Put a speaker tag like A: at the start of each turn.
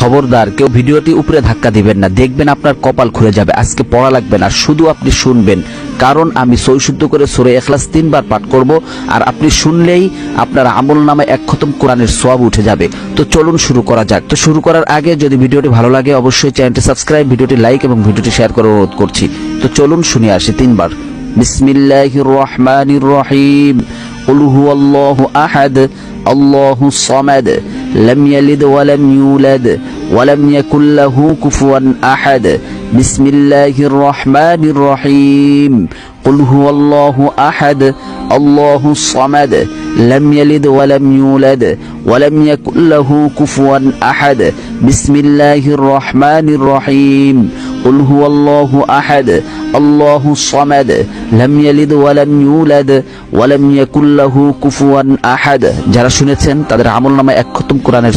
A: খবরদার কেউ ভিডিওটি উপরে ধাক্কা দিবেন না, দেখবেন আপনার কপাল খুলে যাবে। আজকে পড়া লাগবে না, শুধু আপনি শুনবেন, কারণ আমি সহিশুদ্ধ করে সূরা ইখলাস 3 বার পাঠ করব, আর আপনি শুনলেই আপনার আমলনামায় 1 খতম কোরআনের সওয়াব উঠে যাবে। তো চলুন শুরু করা যাক। তো শুরু করার আগে যদি ভিডিওটি ভালো লাগে অবশ্যই চ্যানেলটি সাবস্ক্রাইব, ভিডিওটি লাইক এবং ভিডিওটি শেয়ার করার অনুরোধ করছি। তো চলুন শুনে আসি 3 বার। বিসমিল্লাহির রহমানির রহিম। কুল হুয়াল্লাহু আহাদ আল্লাহুস সামাদ লাম ইয়ালিদ ওয়া লাম ইউলাদ ওয়া লাম ইয়াকুল লাহু কুফুয়ান আহাদ। বিসমিল্লাহির রহমানির রহিম। কুল হুয়াল্লাহু আহাদ আল্লাহুস সামাদ লাম ইয়ালিদ ওয়া লাম ইউলাদ ওয়া লাম ইয়াকুল লাহু কুফুয়ান আহাদ। বিসমিল্লাহির রহমানির রহিম। কুল হুয়াল্লাহু আহাদ আল্লাহুস সামাদ লাম ইয়ালিদ ওয়া লাম ইউলাদ ওয়া লাম ইয়াকুল লাহু কুফুয়ান আহাদ। যারা শুনেছেন তাদের আমলনামায় 1 খতম কোরআনের